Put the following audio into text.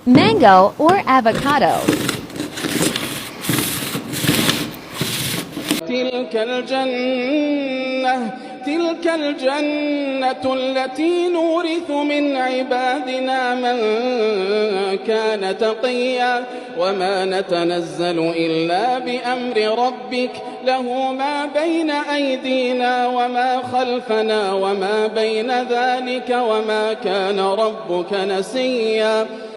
mango or avocado. تلك الجنة التي نورث من عبادنا من كان تقيا وما نتنزل إلا بأمر ربك له ما بين أيدينا وما خلفنا وما بين ذلك وما كان ربك نسيا.